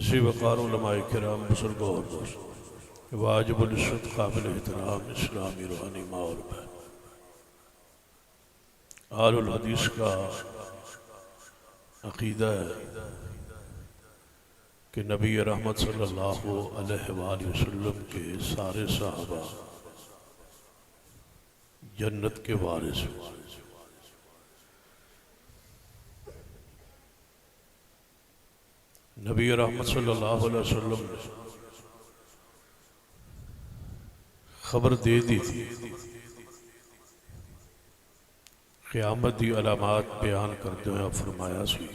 ذی وقار علماء کرام بزرگوں اور دوست واجب العزت قابل احترام اسلامی روحانی ماں اور بہن آل الحدیث کا عقیدہ ہے کہ نبی رحمت صلی اللہ علیہ وآلہ وسلم کے سارے صحابہ جنت کے وارث ہیں۔ نبی رحمت صلی اللہ علیہ وسلم نے خبر دے دی تھی، قیامت دی علامات بیان کرتے ہوئے فرمایا سی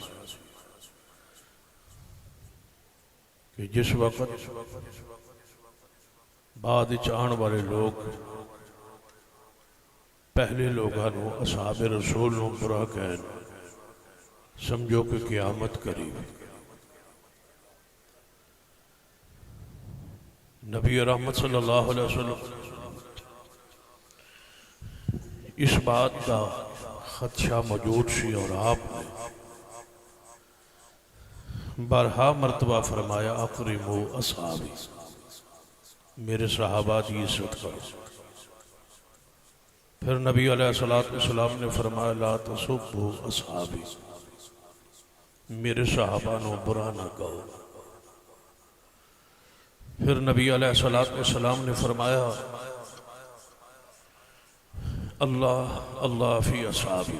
کہ جس وقت بعد آن والے لوگ پہلے لوگوں اصحاب رسول نو برا کہن سمجھو کہ قیامت قریب۔ نبی رحمت صلی اللہ علیہ وسلم اس بات کا خدشہ موجود سی اور آپ نے بارہا مرتبہ فرمایا اکرموا اصحابی، میرے صحابہ کی عزت کرو۔ پھر نبی علیہ السلام نے فرمایا لا تسبوا اصحابی، میرے صحابہ نو برا نہ کہو۔ پھر نبی علیہ السلام نے فرمایا اللہ اللہ فی اصحابی،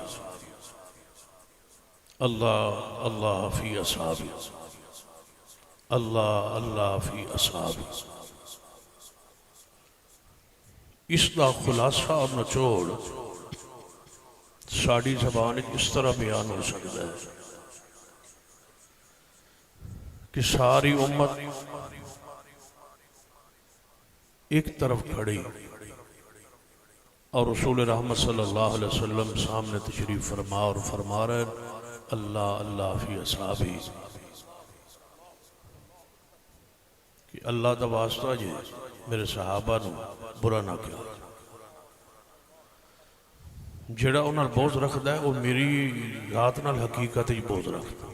اللہ اللہ فی اصحابی، اللہ اللہ فی اصحابی۔ اس کا خلاصہ اور نچوڑ ساڑی زبان اس طرح بیان ہو سکتا ہے کہ ساری امت ایک طرف کھڑی اور رسول رحمت صلی اللہ علیہ وسلم سامنے تشریف فرما اور فرما رہے اللہ اللہ فی اصحابی، کہ اللہ دا واسطہ جی میرے صحابہ نو برا نہ کیا۔ جڑا انہاں بوجھ رکھدا ہے وہ میری ذات نال حقیقت ہی بوجھ رکھدا،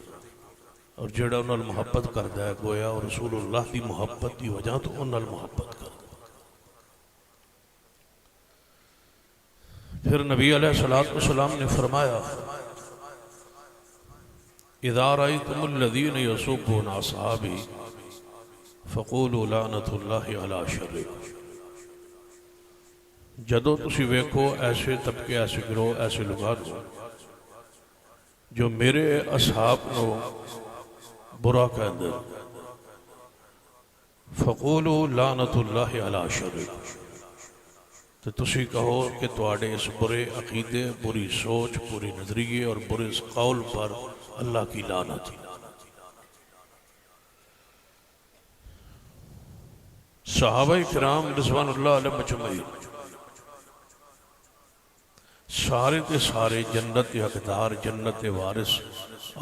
اور جڑا انہاں محبت کردا ہے گویا اور رسول اللہ دی محبت دی وجہ تو انہاں محبت کردا۔ پھر نبی علیہ السلام نے فرمایا اذا رأيتم الذين يسبون اصحابي فقولوا لعنت اللہ علی شرکم، جدو تسی ویکھو ایسے طبقے ایسے گروہ ایسے لوگوں جو میرے اصحاب نو برا کہندے فقولوا لعنت اللہ علی شرکم، تو تسی کہو کہ تواڈے اس برے عقیدے، بری سوچ، بری نظریے اور برے قول پر اللہ کی لعنت۔ صحابہ کرام رضوان اللہ علیہ مجمعین سارے کے سارے جنت حقدار، جنت وارث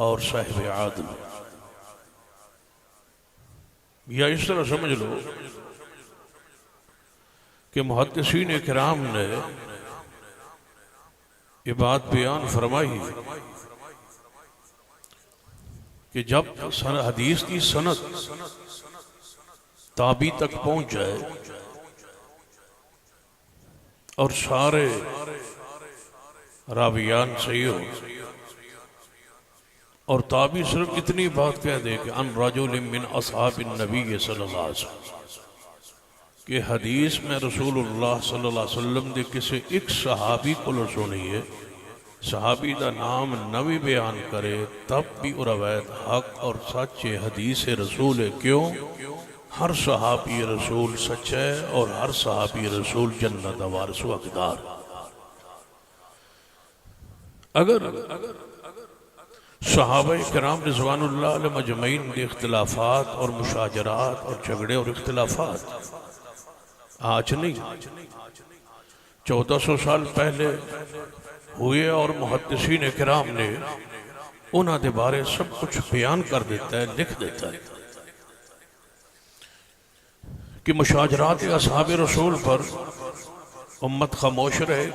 اور صاحب عادل، یا اس طرح سمجھ لو کہ محدثین کرام نے یہ بات بیان فرمائی کہ جب حدیث کی سند تابعی تک پہنچ جائے اور سارے راویان صحیح ہو اور تابعی صرف اتنی بات کہہ دے کہ ان رجل من اصحاب النبی صلی اللہ علیہ وسلم، کہ حدیث میں رسول اللہ صلی اللہ علیہ وسلم دے کسی ایک صحابی کو سنی ہے، صحابی دا نام نوی بیان کرے تب بھی روایت حق اور سچ حدیث رسول ہے۔ کیوں؟ ہر صحابی رسول سچ ہے اور ہر صحابی رسول جنت وارث و حقدار۔ اگر صحابہ کرام رضوان اللہ علیہ مجمعین کے اختلافات اور مشاجرات اور جھگڑے اور اختلافات آج نہیں 1400 سال پہلے ہوئے اور محدثین کرام نے انہاں دے بارے سب کچھ بیان کر دیتا ہے، لکھ دیتا ہے کہ مشاجرات اصحاب رسول پر امت خاموش رہے،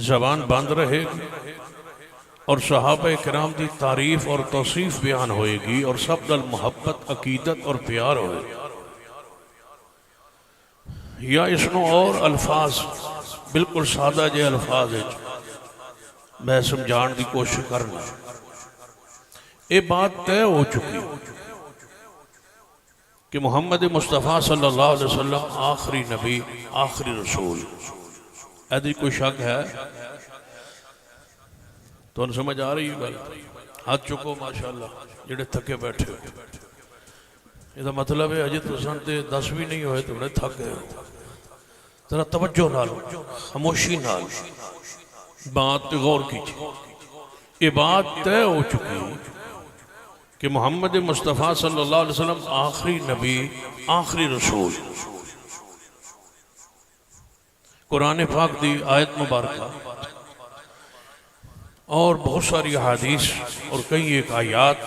زبان بند رہے، اور صحابہ کرام دی تعریف اور توصیف بیان ہوئے گی اور سب نال محبت عقیدت اور پیار ہوئے گی، یا اس نو اور الفاظ بالکل سادہ جے الفاظ میں سمجھان دی کوشش کرنا۔ یہ بات طے ہو چکی کہ محمد مصطفیٰ صلی اللہ علیہ وسلم آخری نبی آخری رسول، ایدی کوئی شک ہے؟ تو ان سمجھ آ رہی ہے گل؟ ہاتھ چکو ماشاءاللہ جڑے تھکے بیٹھے ہو۔ یہ مطلب ہے اجے تو سنتے 10 بھی نہیں ہوئے تو بڑے تھک گئے ہو۔ ذرا توجہ نال خاموشی نال بات غور کیجیے۔ یہ بات طے ہو چکی کہ محمد مصطفیٰ صلی اللہ علیہ وسلم آخری نبی آخری رسول۔ قرآن پاک دی آیت مبارکہ اور بہت ساری احادیث اور کئی ایک آیات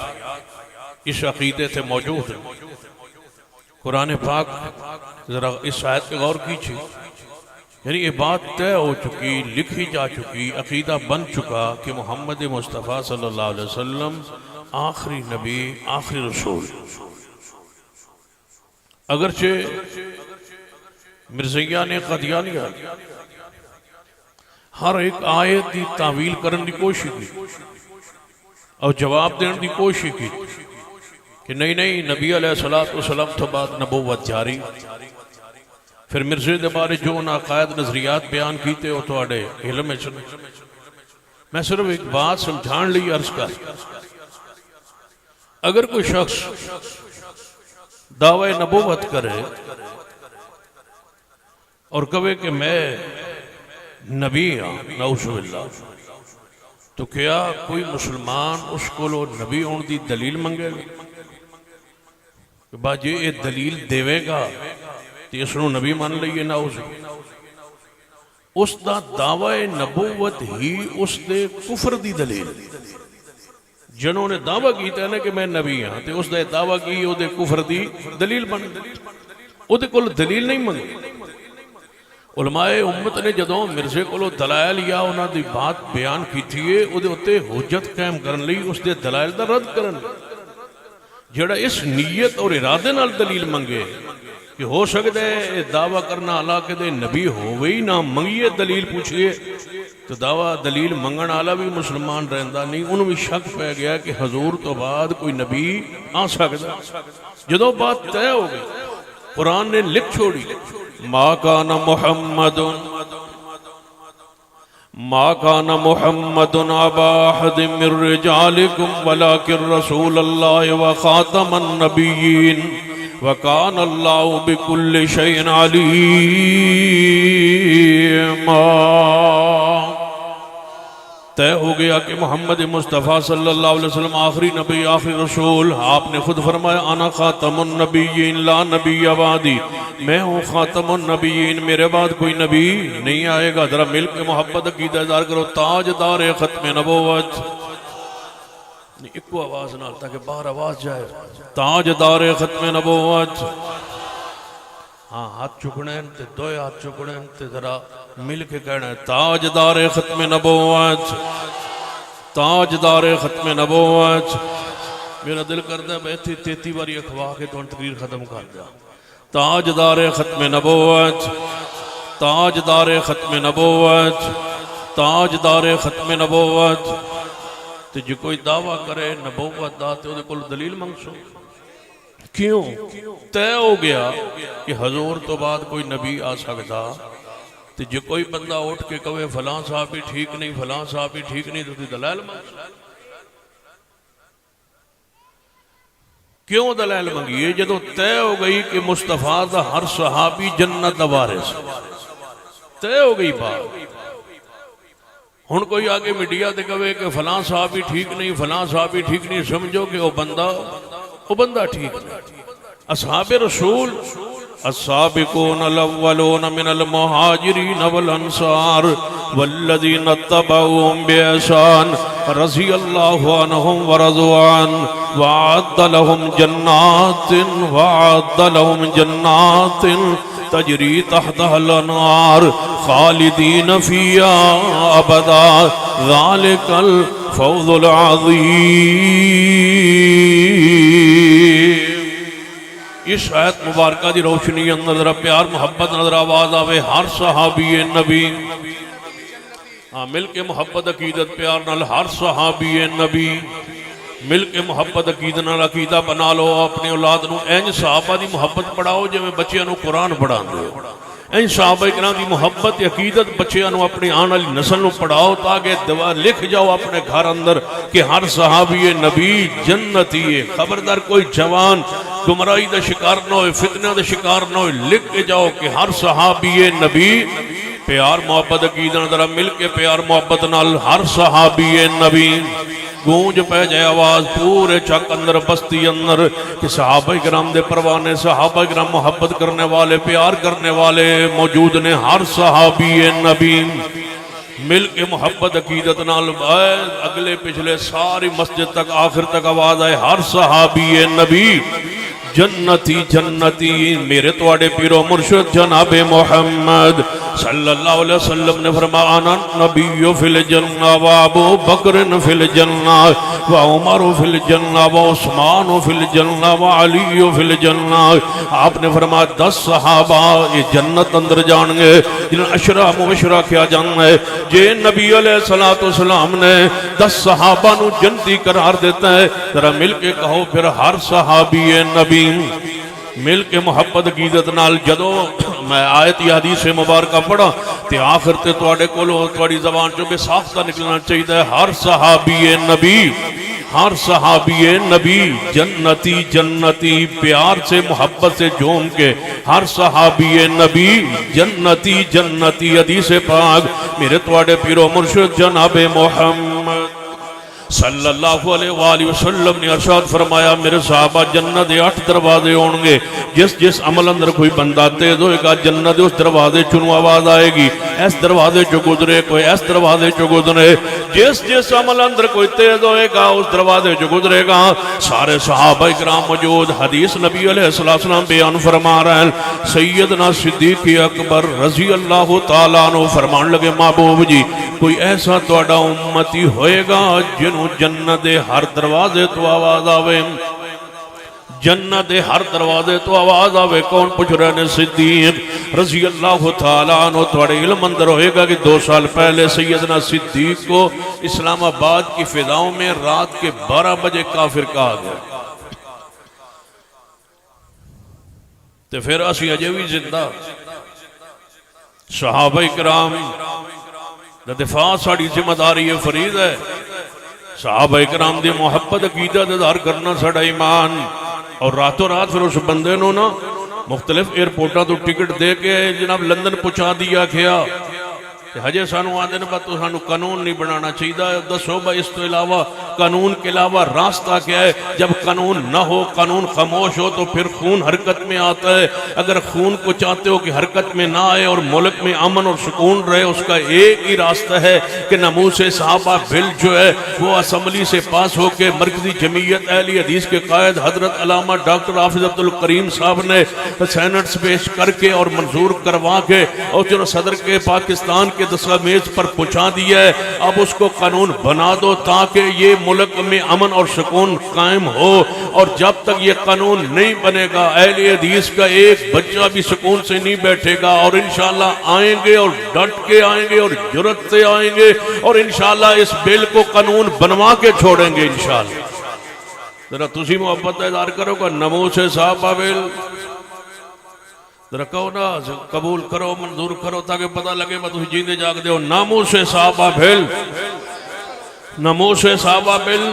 اس عقیدے سے موجود ہیں۔ قرآن پاک ذرا اس آیت پہ غور کیجیے، یعنی یہ بات طے ہو چکی، لکھی جا چکی، عقیدہ بن چکا کہ محمد مصطفیٰ صلی اللہ علیہ وسلم آخری نبی آخری رسول۔ اگرچہ مرزیہ نے قادیانیہ ہر ایک آیت دی تعویل کرن دی کوشش کی اور جواب دین دی کوشش کی کہ نہیں نبی علیہ السلام تو بعد نبوت جاری۔ پھر مرزے دے بارے جو ان عقائد نظریات بیان کیتے ہو تو اڑے علم میں سنے۔ میں صرف ایک بات سمجھان لی عرض کر، اگر کوئی شخص دعوی نبوت کرے اور کہے کہ میں نبی ہاں، نعوذ باللہ، تو کیا کوئی مسلمان اس کو لو نبی ہون دی دلیل منگے گا کہ باجی یہ دلیل دیوے گا تو اس نو نبی مان لئیے؟ نعوذ باللہ۔ اس دا دعوی نبوت ہی اس دے کفر دی دلیل، جنہوں نے دعویٰ کیتا ہے نا کہ میں نبی ہاں تو اس دے دعویٰ کی او دے کفر دی دلیل بن، او دے کل دلیل نہیں منگی۔ علماء امت نے جدوں مرزے کو دلائل یا انہاں دی بات بیان کی تھیے او دے اتے حجت قائم کرن لئی اس دے دلائل دا رد کرن، جڑا اس نیت اور ارادے نال دلیل منگے کہ ہو سکتا ہے دعویٰ کرنا اللہ کے دے نبی ہوئے ہی نہ منگیے دلیل پوچھئے، تو دعویٰ دلیل منگن آلہ بھی مسلمان رہندہ نہیں، انہوں بھی شک پہ گیا کہ حضور تو بعد کوئی نبی آ سکتا۔ جدو بات طے ہو گئی، قرآن نے لکھ چھوڑی، ما کان محمد ابا احد من رجالکم ولکن رسول اللہ وخاتم النبیین وَكَانَ اللَّهُ بِكُلِّ شَيْءٍ عَلِيمًا۔ طے ہو گیا کہ محمد مصطفیٰ صلی اللہ علیہ وسلم آخری نبی آخری رسول۔ آپ نے خود فرمایا انا خاتم النبیین لا نبی بعدی، میں ہوں خاتم النبیین، میرے بعد کوئی نبی نہیں آئے گا۔ ذرا مل کے محبت عقیدہ اظہار کرو، تاجدار ختم نبوت، ایکو آواز نال تاکہ باہر آواز جائے، تاجدار ختم نبوت۔ ہاں ہاتھ چکنے ہیں تے دوئے ہاتھ چکنے ہیں تے ذرا مل کے کہنا ہے تاجدار ختم نبوت، تاجدار ختم نبوت۔ میرا دل کرتا ہے بیٹھی 33 باری اخوا کے تو تقریر ختم کر دیا۔ تاجدار ختم نبوت، تاجدار ختم نبوت، تاجدار ختم نبوت۔ تو جو کوئی دعویٰ کرے نبوت دا تے وہ کل دلیل منگسو، کیوں؟ طے ہو گیا کہ حضور تو بعد کوئی نبی آ سکتا، تو جو کوئی بندہ اٹھ کے کہے فلاں صاحب بھی ٹھیک نہیں، فلاں صاحب بھی ٹھیک نہیں، تو دلائل منگسو۔ کیوں دلائل منگیے؟ جدو طے ہو گئی کہ مصطفیٰ دا ہر صحابی جنت دا وارث، طے ہو گئی بات۔ ہن کوئی آگے میڈیا تے کہے کہ فلاں صاحب بھی ٹھیک نہیں، فلاں صاحب بھی ٹھیک نہیں، سمجھو کہ وہ بندہ ٹھیک نہیں۔ اصحاب رسول السابقون الاولون من المہاجرین والانصار والذین اتبعوهم بإحسان رضی اللہ عنہم ورضوا عنہ وعد لهم جنات تجری تحتها الانہار خالدین فیہا ابدا ذالک الفوز العظیم۔ اس آیت مبارکہ دی روشنی اندر ذرا پیار محبت نظر آواز آوے ہر صحابی نبی، مل کے محبت عقیدت پیار نال ہر صحابی نبی مل کے محبت عقیدت نال عقیدہ بنا لو، اپنی اولاد نو اینج صحابہ دی محبت پڑھاؤ جویں بچیاں نو قرآن پڑھا دو، این صحابہ کرام دی محبت عقیدت بچیاں نو اپنی آن والی نسل نو پڑھاؤ تاکہ دعا لکھ جاؤ اپنے گھر اندر کہ ہر صحابی نبی جنتی ہے۔ خبردار کوئی جوان گمراہی دا شکار نہ ہوئے، فتنہ دا شکار نہ ہوئے، لکھ کے جاؤ کہ ہر صحابی نبی پیار محبت عقیدت ذرا مل کے پیار محبت نال ہر صحابی نبی گونج پہ جائے آواز پورے چک اندر بستی اندر کہ صحابہ کرام دے پروانے، صحابہ کرام محبت کرنے والے، پیار کرنے والے موجود نے، ہر صحابی نبی مل کے محبت عقیدت نال اگلے پچھلے ساری مسجد تک آخر تک آواز آئے ہر صحابی نبی جنتی جنتی۔ میرے تواڈے پیرو مرشد جناب محمد صلی اللہ علیہ وسلم نے فرمایا انا نبی فی الجنہ و ابو بکر فی الجنہ و عمر فی الجنہ و عثمان فی الجنہ و علی فی الجنہ۔ آپ نے فرمایا 10 صحابہ یہ جنت اندر جان گے جنہیں عشرہ مبشرہ کیا جانا ہے۔ جے نبی علیہ السلام نے 10 صحابہ نو جنتی قرار دیتا ہے، ذرا مل کے کہو پھر ہر صحابی نبی مل کے محبت عقیدت نال۔ جدو میں آیت یا حدیث مبارکہ پڑھا تے آخر تے تواڈے کولو تواڈی زبان چوں بے ساختہ نکلنا چاہیے ہر صحابی نبی، ہر صحابی نبی جنتی جنتی، پیار سے محبت سے جوم کے ہر صحابی نبی جنتی جنتی۔ حدیث پاک میرے تواڈے پیرو مرشد جناب محمد صلی اللہ علیہ وآلہ وسلم نے ارشاد فرمایا میرے صحابہ جنت دے 8 دروازے ہون گے، جس عمل اندر کوئی بندہ تیز ہوئے گا جنت دے اس دروازے چنو آواز آئے گی، اس دروازے چو گزرے کوئی اس دروازے چو گزرے، جس عمل اندر کوئی تیز ہوئے گا اس دروازے چو گزرے گا۔ سارے صحابہ اکرام موجود، حدیث نبی علیہ السلام بیان فرما رہے ہیں۔ سیدنا صدیق اکبر رضی اللہ تعالیٰ عنہ فرمان لگے محبوب جی کوئی ایسا توڑا امتی ہوئے گا جنہوں جنت ہر دروازے تو آواز آوے، جنت ہر دروازے تو آواز آوے۔ کون پوچھ رہے ہیں؟ صدیق رضی اللہ تعالیٰ عنہ۔ تھوڑے علم اندر ہوئے گا کہ 2 سال پہلے سیدنا صدیق کو اسلام آباد کی فضاؤں میں رات کے 12 بجے کافر کہا گیا، تو پھر اسی اجے بھی زندہ صحابہ کرام دفاع ساڑی ذمہ داری فرید ہے۔ صحابہ کرام دی محبت عقیدت اظہار کرنا ساڑا ایمان، اور راتوں رات پھر اس بندے نو نا مختلف ایئرپورٹاں تو ٹکٹ دے کے جناب لندن پہنچا دیا کیا کہ ہجے سانو آدھے نے بات تو سانو قانون نہیں بنانا چاہیے۔ دسو بھائی اس تو علاوہ قانون کے علاوہ راستہ کیا ہے؟ جب قانون نہ ہو، قانون خاموش ہو تو پھر خون حرکت میں آتا ہے۔ اگر خون کو چاہتے ہو کہ حرکت میں نہ آئے اور ملک میں امن اور سکون رہے، اس کا ایک ہی راستہ ہے کہ ناموس صحابہ بل جو ہے وہ اسمبلی سے پاس ہو کے مرکزی جمعیت اہل حدیث کے قائد حضرت علامہ ڈاکٹر حافظ عبدالکریم صاحب نے سینٹس پیش کر کے اور منظور کروا کے اور چلو صدر کے پاکستان کے دستاویز پر پہنچا دیا ہے۔ اب اس کو قانون بنا دو تاکہ یہ ملک میں امن اور سکون قائم ہو، اور جب تک یہ قانون نہیں بنے گا اہل حدیث کا ایک بچہ بھی سکون سے نہیں بیٹھے گا، اور انشاءاللہ آئیں گے اور ڈٹ کے آئیں گے اور جرت سے آئیں گے، اور انشاءاللہ اس بل کو قانون بنوا کے چھوڑیں گے انشاءاللہ۔ ذرا تسی محبت اظہار کرو کہ ناموس صحابہ بل ذرا کہو نا قبول کرو، منظور کرو تاکہ پتہ لگے میں تسی جیندے جاگ دے ہو۔ ناموس صحابہ بل، ناموس صحابہ بل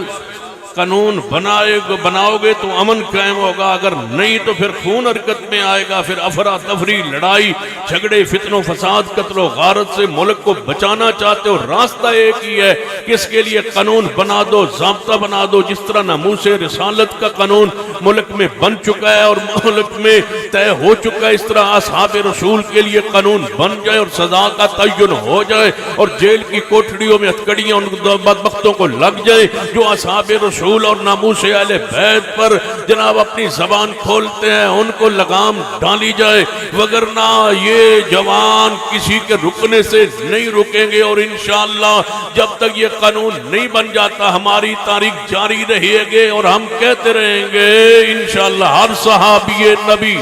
قانون بناؤ گے تو امن قائم ہوگا، اگر نہیں تو پھر خون حرکت میں آئے گا، پھر افراتفری، لڑائی جھگڑے، فتن و فساد، قتل و غارت سے ملک کو بچانا چاہتے ہو، راستہ ایک ہی ہے کہ اس کے لیے قانون بنا دو، ضابطہ بنا دو، جس طرح ناموس رسالت کا قانون ملک میں بن چکا ہے اور ملک میں طے ہو چکا ہے، اس طرح اصحاب رسول کے لیے قانون بن جائے اور سزا کا تعین ہو جائے اور جیل کی کوٹڑیوں میں ہتھکڑیاں ان بدبختوں کو لگ جائے جو اصحاب رسول رسول اور ناموس اہل بیت پر جناب اپنی زبان کھولتے ہیں ان کو لگام ڈالی جائے، وگرنہ یہ جوان کسی کے رکنے سے نہیں رکیں گے، اور انشاءاللہ جب تک یہ قانون نہیں بن جاتا ہماری تاریخ جاری رہے گی اور ہم کہتے رہیں گے انشاءاللہ ہر صحابی نبی،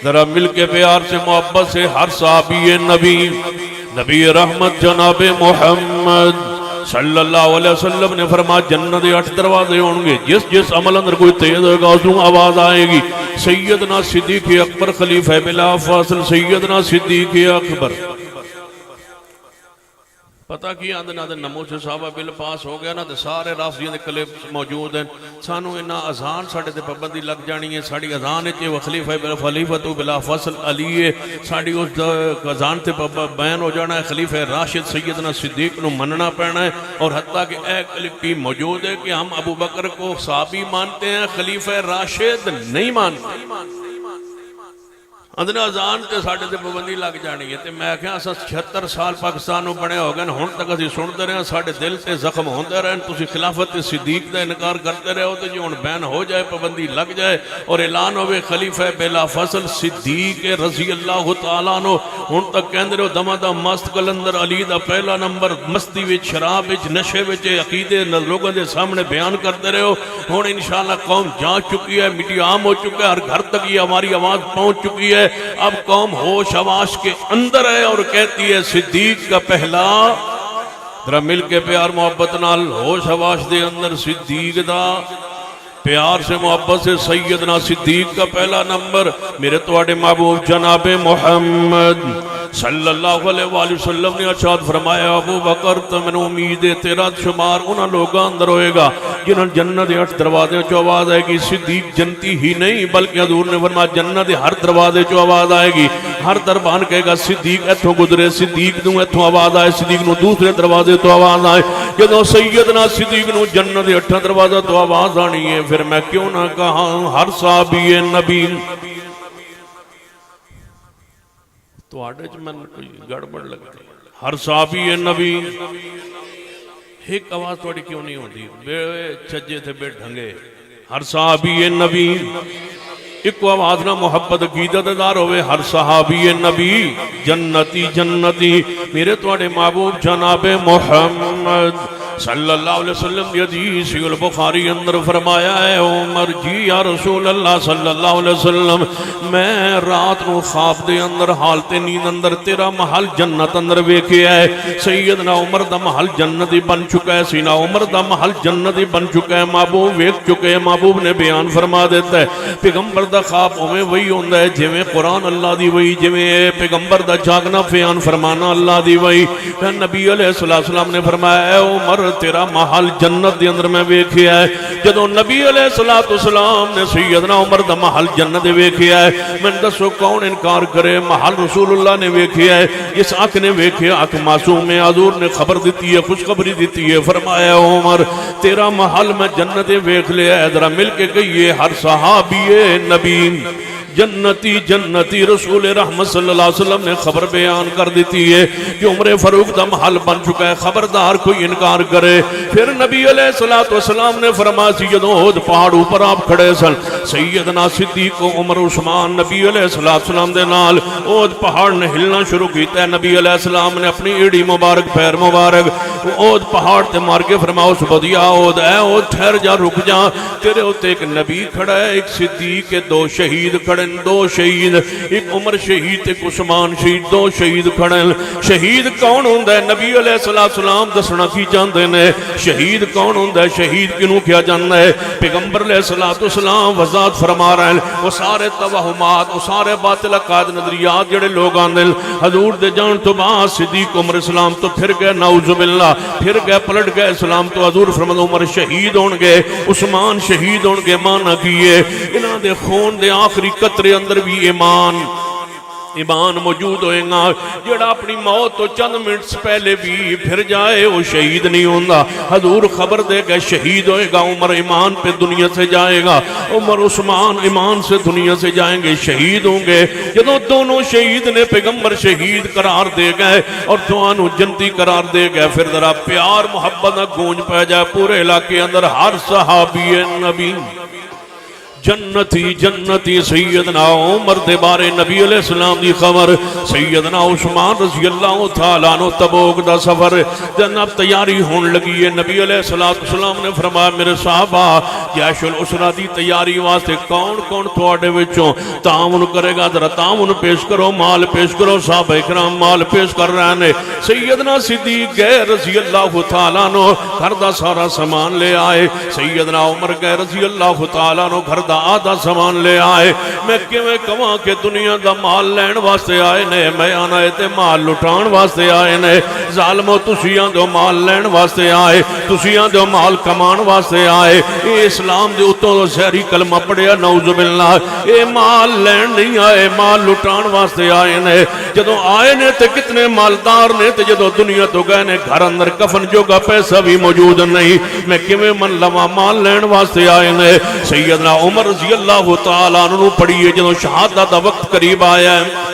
ذرا مل کے پیار سے محبت سے، ہر صحابی نبی، نبی رحمت جناب محمد صلی اللہ علیہ وسلم نے فرمایا جنت 8 دروازے ہوں گے، جس عمل اندر کوئی تیز ہوگا اس کو آواز آئے گی سیدنا صدیق اکبر خلیفہ بلا فاصل سیدنا صدیق اکبر۔ پتہ کی آندھنا دے نموز صحابہ بل پاس ہو گیا نا دے سارے رافضیاں دے کلپ موجود ہیں، سانو انہا اذان ساڑھے دے پابندی لگ جانی ہے، ساڑھی اذان ہے وہ خلیفہ تو بلا فصل علی ہے، ساڑھی اس اذان تے بیان ہو جانا ہے خلیفہ راشد سیدنا صدیق نو مننا پڑنا ہے، اور حتیٰ کہ ایک کلپ کی موجود ہے کہ ہم ابو بکر کو صحابی مانتے ہیں، خلیفہ راشد نہیں مانتے۔ اندر اذان تے ساڑھے تے پابندی لگ جانی ہے، تے میں کہا اساں 76 سال پاکستانوں بنے ہو گئے ہن تک اسی سنتے رہے ہیں، ساڑھے دل تے زخم ہوندے رہے ہیں، تسی خلافت صدیق دا انکار کرتے رہے ہو، تے جو ہن بین ہو جائے پابندی لگ جائے اور اعلان ہوئے خلیفہ بلا فصل صدیق رضی اللہ تعالیٰ عنہ، ہن تک کہندے رہو دما دا مست کلندر علی دا پہلا نمبر مستی وچ شراب وچ نشے وچ عقیدے لوگوں دے سامنے بیان کرتے رہے ہو، ہن انشاءاللہ قوم جان چکی ہے، میڈیا عام ہو چکا ہے، ہر گھر تک یہ ہماری آواز پہنچ چکی ہے، اب قوم ہوش حواس کے اندر ہے اور کہتی ہے صدیق کا پہلا، ذرا مل کے پیار محبت نال ہوش حواس دے اندر صدیق دا پیار سے محبت سے سیدنا صدیق کا پہلا نمبر، میرے تواڈے محبوب جناب محمد صلی اللہ علیہ وآلہ وسلم نے ارشاد فرمایا ابو بکر تو میں امید ہے تیرا شمار انہاں لوگاں اندر ہوئے گا جنہاں جنت 8 دروازے چو آواز آئے گی، صدیق جنتی ہی نہیں بلکہ حضور نے فرمایا جنت ہر دروازے چو آواز آئے گی، ہر دربان کہے گا صدیق ایتھوں گزرے، صدیق نو ایتھوں آواز آئے، صدیق نو دوسرے دروازے تو آواز آئے، جدو سیدنا صدیق نو جنت 8 دروازہ تو آواز آنی ہے، پھر میں کیوں نہ کہا ہر صحابی نبی تو آڑے جو میں کوئی گڑبڑ لگتی ہر صحابی نبی ایک آواز توڑی کیوں نہیں ہوتی بے چجے تھے بے ڈھنگے، ہر صحابی نبی ایک آواز نہ محبت عقیدت دار ہوئے، ہر صحابی نبی جنتی جنتی، میرے توڑے محبوب جناب محمد صلی اللہ علیہ وسلم حدیث البخاری اندر فرمایا ہے عمر جی یا رسول اللہ صلی اللہ علیہ وسلم میں رات نو خواب دے اندر حالت نیند اندر تیرا محل جنت اندر ویکھیا ہے، سیدنا عمر دا محل جنتی بن چکا ہے، سینا عمر دا محل جنتی بن چکا ہے، محبوب ویکھ چکے ہیں، محبوب نے بیان فرما دیتا ہے پیغمبر دا خواب ہوئے وہی ہوندہ ہے جویں قرآن اللہ دی وہی، جویں پیغمبر دا جاگنا بیان فرمانا اللہ دی وہی، نبی علیہ السلام نے فرمایا اے عمر تیرا محل جنت دے اندر میں ویکھیا ہے، جدو نبی علیہ السلام نے سیدنا عمر دا محل جنت دے ویکھیا ہے، میں دسو کون انکار کرے، محل رسول اللہ نے ویکھیا ہے، اس آنکھ نے ویکھیا، آنکھ معصوم ہے، حضور نے خبر دیتی ہے، خوشخبری دیتی ہے، فرمایا عمر تیرا محل میں جنت ویکھ لیا ہے، ذرا مل کے کہیے ہر صحابی نبی جنتی جنتی، رسول رحمت صلی اللہ علیہ وسلم نے خبر بیان کر دیتی ہے کہ عمر فاروق دا محل بن چکا ہے، خبردار کوئی انکار کرے۔ پھر نبی علیہ السلام نے فرمایا جدوں احد پہاڑ اوپر آپ کھڑے سن، سیدنا صدیق و عمر عثمان نبی علیہ السلام دے نال احد پہاڑ نے ہلنا شروع کیتا ہے، نبی علیہ السلام نے اپنی ایڑی مبارک پیر مبارک احد پہاڑ تے مار کے فرمایا اس بدیا احد اے احد ٹھہر جا رک جا، تیرے ہوتے ایک نبی کھڑا ہے، ایک صدیق کے 2 شہید کھڑے، 2 شہید، ایک عمر شہید ایک عثمان شہید، 2 شہید کھڑے۔ شہید کون ہوندہ ہے؟ نبی علیہ السلام دسنا کی جاندے نے شہید کون ہوندہ ہے، شہید کنوں کیا جاندہ ہے، پیغمبر علیہ السلام وضاحت فرما رہے ہیں، وہ سارے توہمات وہ سارے باطل عقائد نظریات جڑے لوگ آندے حضور دے جان تو بعد صدیق عمر اسلام تو پھر گئے نعوذ باللہ، پھر گئے پلٹ گئے اسلام تو حضور فرمایا عمر شہید ہون گے، عثمان شہید ہون گے، مانا کیے انہاں دے خون دے آخری قطرے اندر بھی ایمان ایمان موجود ہوئے گا جڑا اپنی موت تو چند منٹ پہلے بھی پھر جائے وہ شہید نہیں ہوندہ حضور خبر دے گا شہید ہوئے گا عمر ایمان پہ دنیا سے جائے گا عمر عثمان ایمان سے دنیا سے جائیں گے شہید ہوں گے جدوں دونوں شہید نے پیغمبر شہید قرار دے گئے اور دوانوں جنتی قرار دے گئے پھر ذرا پیار محبت نہ گونج پہ جائے پورے علاقے اندر ہر صحابی نبی جنتی جنتی سیدنا عمر دے بارے نبی علیہ السلام دی خبر سیدنا عثمان رضی اللہ تعالیٰ عنہ تبوک دا سفر جناب تیاری ہون لگی ہے نبی علیہ السلام نے فرمایا میرے صحابہ جیش الاسرہ دی تیاری واسطے کون کون تواڈے وچوں تعاون کرے گا ذرا تعاون پیش کرو مال پیش کرو صحابہ اکرام مال پیش کر رہے ہیں سیدنا صدیق گئے رضی اللہ تعالیٰ عنہ گھر دا سارا سامان لے آئے سیدنا عمر گئے رضی اللہ تعالیٰ عنہ گھر دا آدھا سامان لے آئے میں کیویں کہاں کہ دنیا دا مال لین واسطے آئے نے میں آنا ہے تے مال لٹان واسطے آئے نے ظالمو تسیاں دو مال لین واسطے آئے تسیاں دو مال کمان واسطے آئے اے اسلام دے اتوں دو زہری کلمہ پڑھیا نعوذ باللہ اے مال لین نہیں آئے مال لٹان واسطے آئے نے جدوں آئے نے تے کتنے مالدار نے تے جدوں دنیا تو گئے نے گھر اندر کفن جو کا پیسہ بھی موجود نہیں میں کیویں من لواں مال لین واسطے آئے نے سیدنا عمر رضی اللہ تعالیٰ عنہ پڑھیے جنہوں شہادت دا وقت قریب آیا ہے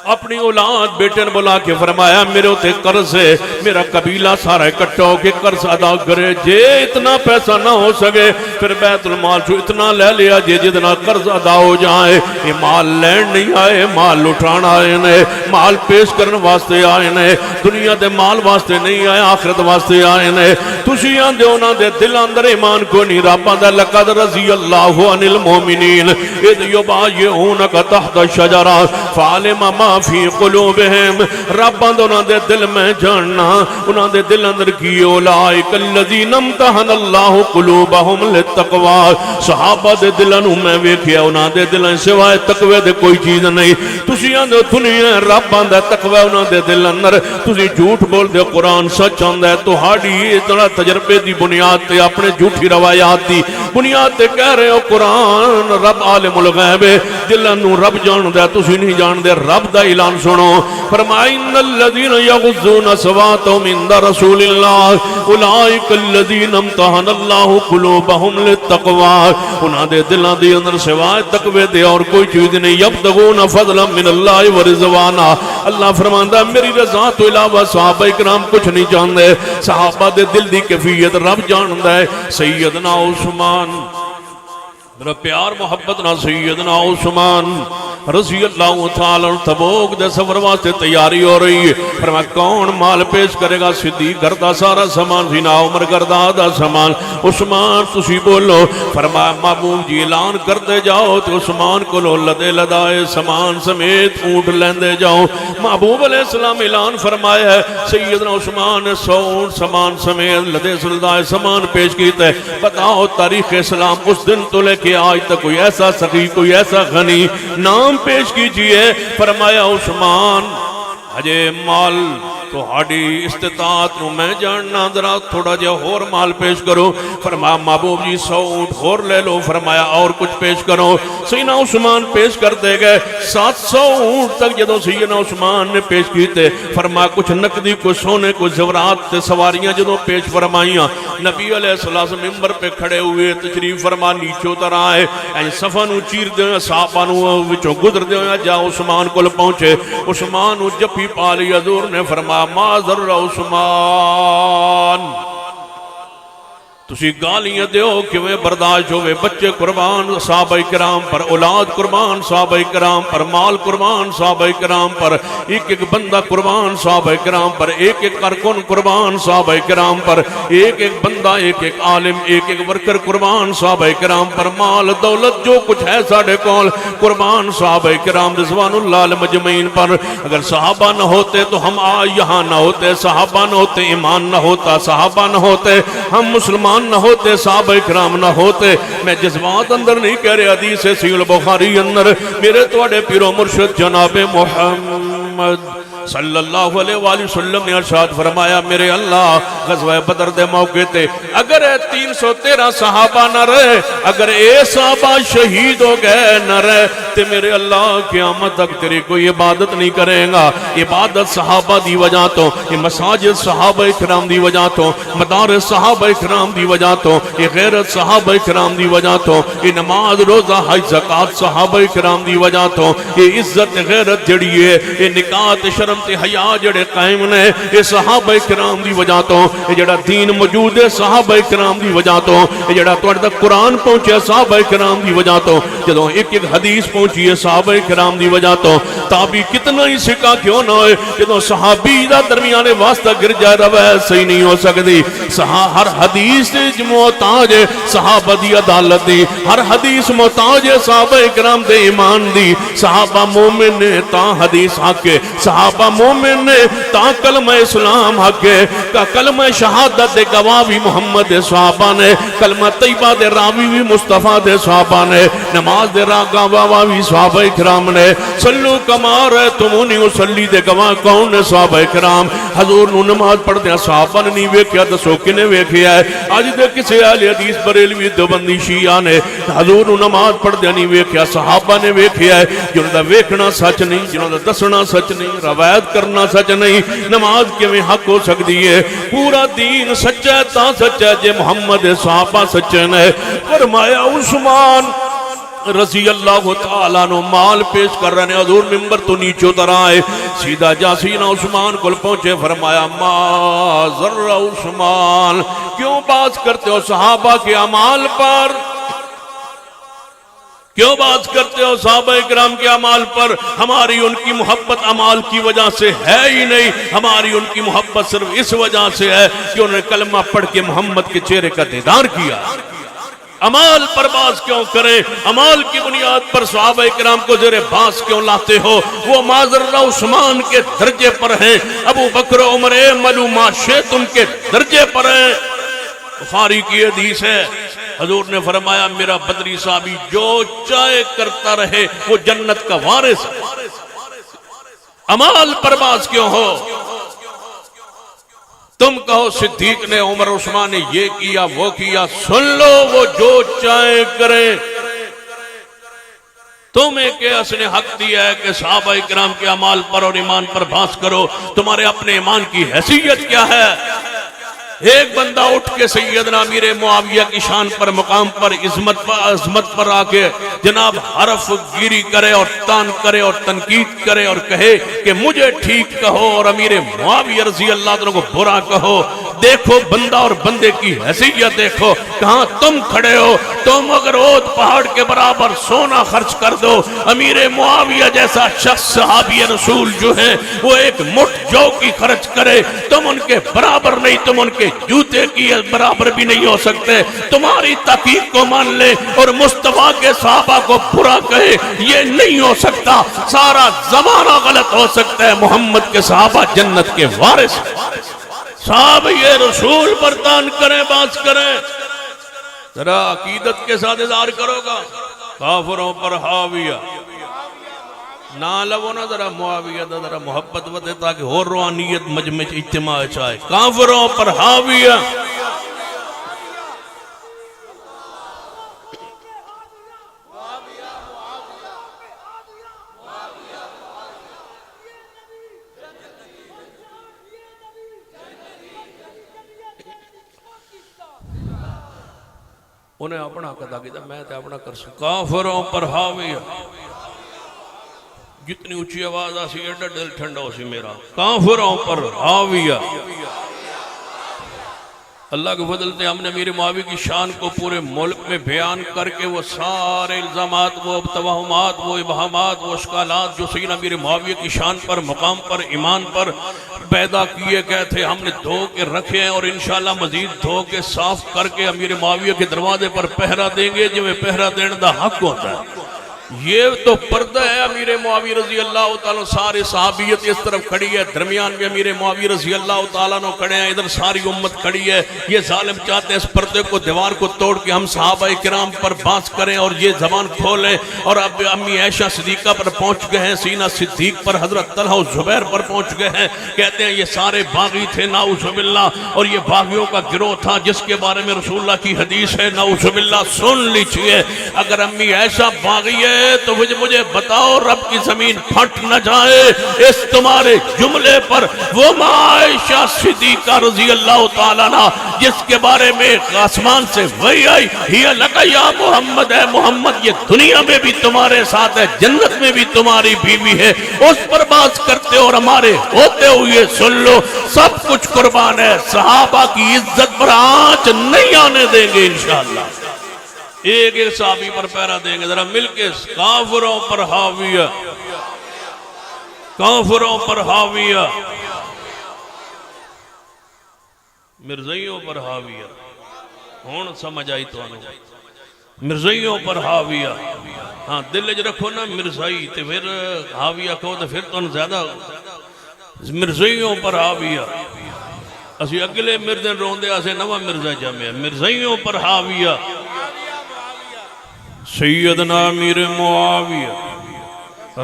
اپنی اولاد بیٹے نے بلا کے فرمایا میرے ہوتے قرض ہے میرا قبیلہ سارا اکٹھا ہو کے قرض ادا کرے جے اتنا پیسہ نہ ہو سکے پھر بیت المال جو اتنا لے لیا جے جتنا قرض ادا ہو جائے یہ مال لین نہیں آئے مال لٹھان آئے نے مال پیش کرنے واسطے آئے نے دنیا دے مال واسطے نہیں آئے آخرت واسطے آئے نے تشیاں دے انہاں دے دل اندر ایمان کو نہیں رابا دے لقد رضی اللہ عن المومنین اذ یبایعونک تحت الشجرہ فعلم ما فی قلوبہم رباں دے انہاں دے دل میں جاننا انہاں دے دل اندر کی اولائک الذین امتحن اللہ قلوبہم للتقوی صحابہ دے دلانوں میں ویکھیا انہاں دے دلاں سوائے تقوی دے کوئی چیز نہیں تسیاں دے دنیا رباں دا تقوی انہاں دے دل اندر تسی جھوٹ بول دے قرآن سچ ہوندا ہے تہاڈی اتنا تجربے دی بنیاد تے اپنے جھوٹی روایات دی بنیاد تے کہہ رہے ہو قرآن رب عالم الغیب دلانوں رب جاندا ہے تسی نہیں جاندے رب دا اعلان سنو فرمایا ان الذين يغضون اصواتهم عند رسول الله اولئک الذين امتحن الله قلوبهم للتقوى انہاں دے دلاں دے اندر سوائے تقوی دے اور کوئی چیز نہیں یبتغون فضلا من اللہ ورضوانا اللہ فرماندا میری رضا تو علاوہ صحابہ کرام کچھ نہیں جانتے صحابہ دے دل دی کیفیت رب جاندا ہے سیدنا عثمان میرا پیار محبت نہ سیدنا عثمان رضی اللہ تعالیٰ تبوک دے سفر واسطے تیاری ہو رہی ہے فرمایا کون مال پیش کرے گا صدیق گھردا سارا سامان سینا عمر گھردا آدھا سامان عثمان تسی بولو فرمایا محبوب جی اعلان کرتے جاؤ تو عثمان کو لو لدے لدائے سامان سمیت اونٹ لیندے جاؤ محبوب علیہ السلام اعلان فرمایا ہے سیدنا عثمان نے 100 اونٹ سامان سمیت لدے لدائے سامان پیش کیتے ہیں بتاؤ تاریخ اسلام اس دن تو لے کے آج تک کوئی ایسا سخی کوئی ایسا غنی نام پیش کیجئے فرمایا عثمان اجے مال تو ہاڑی استطاعت نو میں جاننا ذرا تھوڑا جا اور مال پیش کرو فرمایا محبوب جی 100 اونٹ اور لے لو فرمایا اور کچھ پیش کرو سیدنا عثمان پیش کر دے گئے 700 اونٹ تک جدو سیدنا عثمان نے پیش کیتے فرمایا کچھ نقدی کچھ سونے کچھ زورات تے سواریاں جدو پیش فرمائیاں نبی علیہ السلام ممبر پہ کھڑے ہوئے تشریف فرما نیچو تر آئے صفا نو چیر دے صحابہ نو وچوں گزر دے جا عثمان کو پہنچے عثمان نو جپی پالی حضور نے فرمایا ما ذر عثمان تسی گالیاں دیو کیویں برداشت ہوئے بچے قربان صحابہ کرام پر اولاد قربان صحابہ کرام پر مال قربان صحابہ کرام پر ایک ایک بندہ قربان صحابہ کرام پر ایک ایک کارکن قربان صحابہ کرام پر ایک ایک بندہ ایک ایک عالم ایک ایک ورکر قربان صحابہ کرام پر مال دولت جو کچھ ہے ساڑھے کول قربان صحابہ کرام رضوان اللہ علیہ مجمعین پر اگر صحابہ نہ ہوتے تو ہم یہاں نہ ہوتے صحابہ نہ ہوتے ایمان نہ ہوتا صحابہ نہ ہوتے ہم مسلمان نہ ہوتے صحابہ اکرام نہ ہوتے میں جذبات اندر نہیں کہہ رہے حدیث صحیح البخاری اندر میرے توڑے پیرو مرشد جناب محمد صلی اللہ علیہ وآلہ وسلم نے ارشاد فرمایا میرے اللہ غزوہ بدر دے موقع تے اگر 313 صحابہ نہ رہے اگر اے صحابہ شہید ہو گئے نہ رہے تے میرے اللہ قیامت تک تیری کوئی عبادت نہیں کرے گا. عبادت صحابہ دی وجہ تو یہ مساجد صحابہ اکرام دی وجہ تو مدارس صحابہ اکرام دی وجہ تو یہ غیرت صحابہ اکرام دی وجہ تو یہ نماز روزہ حج زکات صحابہ اکرام دی وجہ تو یہ عزت غیرت جڑی ہے یہ نکات شرم تے حیا جڑے قائم نے یہ صحابہ اکرام دی وجہ تو یہ جڑا دین موجود ہے صحابہ اکرام دی وجہ تو یہ جڑا تواڈے تک قرآن پہنچے صحابہ اکرام دی وجہ تو جدوں ایک ایک حدیث پہنچی ہے صحابہ اکرام دی وجہ تو تابعی کتنا ہی سکا کیوں نہ ہوئے جدوں صحابی دا درمیان واسطہ گر جائے روایت صحیح نہیں ہو سکتی. ہر حدیث محتاج ہے صحابہ دی عدالت دی ہر حدیث محتاج ہے صحابہ اکرام دے ایمان دی. صحابہ مومن نے تا حدیث حق ہے صحابہ مومن نے تا کلمہ اسلام حق ہے کلمہ شہادت دے گواہ بھی محمد دے صحابہ نے کلمہ طیبہ دے راوی بھی مصطفیٰ دے صحابہ نے نماز دے گواہ بھی صحابہ اکرام نے صلو کما رأیتمونی اصلی دے گواہ کون نے صحابہ اکرام. حضور نو نماز پڑھ دیا صحابہ نے نہیں ویکھیا دسو کنے ویکھیا ہے آج دے کسے اہل حدیث بریلوی دیوبندی شیعہ نے حضور نو نماز پڑھ دیا نہیں ویکھیا صحابہ نے ویکھیا ہے. جنہوں دا ویکھنا سچ نہیں جنہوں دا دسنا سچ نہیں روایت کرنا سچ نہیں نماز کیویں حق ہو سکتی ہے. پورا دین سچا ہے تا سچا ہے جے محمد صحابہ سچے نے. فرمایا عثمان رضی اللہ تعالیٰ نو مال پیش کر رہے ہیں حضور ممبر تو نیچے اتر آئے سیدھا جا سینہ عثمان کو پہنچے فرمایا ما ذر عثمان کیوں بات کرتے ہو صحابہ کے اعمال پر کیوں بات کرتے ہو صحابہ اکرام کے اعمال پر ہماری ان کی محبت اعمال کی وجہ سے ہے ہی نہیں ہماری ان کی محبت صرف اس وجہ سے ہے کہ انہوں نے کلمہ پڑھ کے محمد کے چہرے کا دیدار کیا. عمال پر باز کیوں کریں عمال کی بنیاد پر صحابہ اکرام کو زیر باز کیوں لاتے ہو. وہ معذر اللہ عثمان کے درجے پر ہیں ابو بکر عمر ملوما شیتم کے درجے پر ہیں. بخاری کی حدیث ہے حضور نے فرمایا میرا بدری صحابی جو چاہے کرتا رہے وہ جنت کا وارث. عمال پر باز کیوں ہو تم کہو صدیق نے عمر عثمان نے یہ کیا وہ کیا سن لو وہ جو چاہے کریں. تمہیں کہ اس نے حق دیا ہے کہ صحابہ اکرام کے اعمال پر اور ایمان پر بحث کرو. تمہارے اپنے ایمان کی حیثیت کیا ہے. ایک بندہ اٹھ کے سیدنا امیر معاویہ کی شان پر مقام پر عظمت پر آ کے جناب حرف گیری کرے اور تان کرے اور تنقید کرے اور کہے کہ مجھے ٹھیک کہو اور امیر معاویہ رضی اللہ عنہ کو برا کہو. دیکھو بندہ اور بندے کی حیثیت دیکھو کہاں تم کھڑے ہو. تم اگر اود پہاڑ کے برابر سونا خرچ کر دو امیر معاویہ جیسا شخص صحابی رسول جو ہے وہ ایک مٹھ جو کی خرچ کرے تم ان کے برابر نہیں تم ان کے جوتے کی برابر بھی نہیں ہو سکتے. تمہاری تحقیق کو مان لے اور مصطفیٰ کے صحابہ کو برا کہے یہ نہیں ہو سکتا. سارا زمانہ غلط ہو سکتا ہے محمد کے صحابہ جنت کے وارث. صاحب یہ رسول پر تان کریں بات کریں ذرا عقیدت کے ساتھ اظہار کرو گا. کافروں پر حاویہ نہ لو نا ذرا معاویہ دا ذرا محبت ودے تاکہ اور روحانیت مجمع اجتماع چاہے. کافروں پر حاویہ انہیں اپنا قضا کیا میں تے اپنا کر سکتا. کافروں پر حاویہ جتنی اونچی آواز آسی ایڈا دل ٹھنڈا ہو سی میرا. کافروں پر حاویہ اللہ کے فضل سے ہم نے امیر معاویہ کی شان کو پورے ملک میں بیان کر کے وہ سارے الزامات وہ توہمات وہ ابہامات وہ اشکالات جو سیدنا امیر معاویہ کی شان پر مقام پر ایمان پر پیدا کیے گئے تھے ہم نے دھو کے رکھے ہیں اور انشاءاللہ مزید دھو کے صاف کر کے امیر معاویہ کے دروازے پر پہرا دیں گے جو پہرا دینے دا حق ہوتا ہے. یہ تو پردہ ہے امیر معاویہ رضی اللہ تعالیٰ، سارے صحابیت اس طرف کھڑی ہے، درمیان میں امیر معاویہ رضی اللہ تعالیٰ نے کھڑے ہیں، ادھر ساری امت کھڑی ہے۔ یہ ظالم چاہتے ہیں اس پردے کو، دیوار کو توڑ کے ہم صحابہ کرام پر بانس کریں اور یہ زبان کھولیں، اور اب امی عائشہ صدیقہ پر پہنچ گئے ہیں، سینہ صدیق پر، حضرت طلحہ و زبیر پر پہنچ گئے ہیں، کہتے ہیں یہ سارے باغی تھے نعوذ باللہ، اور یہ باغیوں کا گروہ تھا جس کے بارے میں رسول اللہ کی حدیث ہے نعوذ باللہ۔ سن لیجئے، اگر امی عائشہ باغی ہے تو مجھے بتاؤ رب کی زمین پھٹ نہ جائے اس تمہارے جملے پر۔ وہ عائشہ صدیقہ رضی اللہ تعالیٰ عنہ جس کے بارے میں آسمان سے وحی آئی، ہی لکا یا محمد، ہے محمد یہ دنیا میں بھی تمہارے ساتھ ہے، جنت میں بھی تمہاری بیوی ہے، اس پر بات کرتے اور ہمارے ہوتے ہوئے سن لو، سب کچھ قربان ہے، صحابہ کی عزت پر آنچ نہیں آنے دیں گے انشاءاللہ۔ ایک ایک صحابی پر پیرا دیں گے، ذرا مل کے کافروں پر حاویہ، کافروں پر حاویہ، مرزائیوں پر حاویہ۔ ہون سمجھ آئی تو آنو، مرزائیوں پر حاویہ۔ ہاں دل اج رکھو نا مرزائی تے پھر حاویہ کہو تے پھر تو زیادہ مرزائیوں پر حاویہ۔ اسی اگلے مردن روندے آسے نوہ مرزا جامعہ، مرزائیوں پر حاویہ۔ سیدنا امیر معاویہ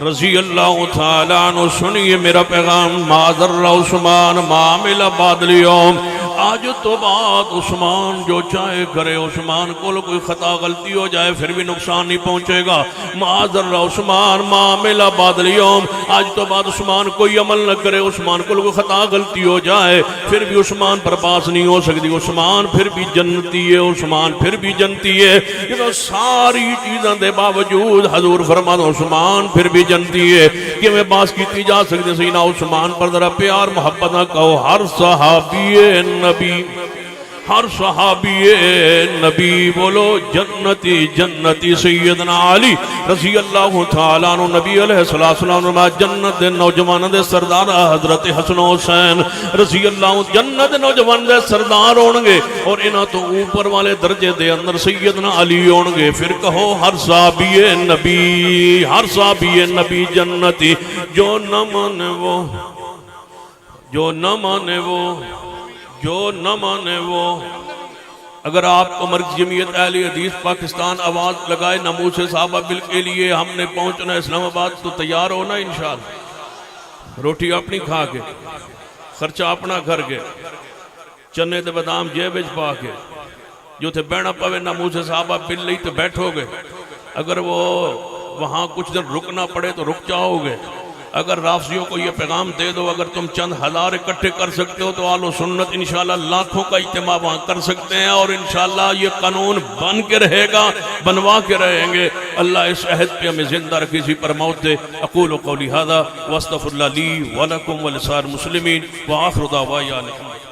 رضی اللہ تعالیٰ عنہ سنیے میرا پیغام، معذر عثمان معاملہ بعد اليوم، آج تو بات عثمان جو چاہے کرے، عثمان کو کوئی خطا غلطی ہو جائے پھر بھی نقصان نہیں پہنچے گا۔ معذر عثمان معاملہ بعد اليوم، آج تو بات عثمان کوئی عمل نہ کرے، عثمان کو کوئی خطا غلطی ہو جائے پھر بھی عثمان پر باس نہیں ہو سکتی، عثمان پھر بھی جنتی ہے، عثمان پھر بھی جنتی ہے۔ یہ تو ساری چیزاں دے باوجود حضور فرماتا عثمان پھر بھی جنتی ہے، کہ میں باس کیتی جا سکتے سینہ عثمان پر ذرا پیار محبت نہ کہو۔ ہر صحابی نبی، ہر صحابی نبی بولو جنتی جنتی، سیدنا علی رضی اللہ تعالیٰ عنہ نبی علیہ السلام جنت دے نوجوان دے سردار حضرت حسن حسین رضی اللہ جنت دے نوجوان دے سردار ہونگے، اور انہاں تو اوپر والے درجے دے اندر سیدنا علی ہونگے۔ پھر کہو ہر صحابی نبی، ہر صحابی نبی جنتی، جو نہ مانے وہ، جو نہ مانے وہ، جو نہ مانے وہ۔ اگر آپ کو مرکز جمعیت اہل حدیث پاکستان آواز لگائے ناموس صحابہ بل کے لیے، ہم نے پہنچنا اسلام آباد، تو تیار ہونا انشاءاللہ۔ روٹی اپنی کھا کے، خرچہ اپنا گھر کے، چنے تے بادام جیب وچ پا کے، جو تھے بیٹھنا پوے ناموس صحابہ بل لئی تو بیٹھو گے، اگر وہ وہاں کچھ دن رکنا پڑے تو رک جاؤ گے۔ اگر رافضیوں کو یہ پیغام دے دو، اگر تم چند ہزار اکٹھے کر سکتے ہو تو آل و سنت انشاءاللہ لاکھوں کا اجتماع وہاں کر سکتے ہیں، اور انشاءاللہ یہ قانون بن کے رہے گا، بنوا کے رہیں گے۔ اللہ اس عہد پہ ہمیں زندہ رکھے، اسی پر موت دے۔ اقول قولی ھذا واستغفر اللہ لی ولکم ولسائر المسلمین وآخر دعوانا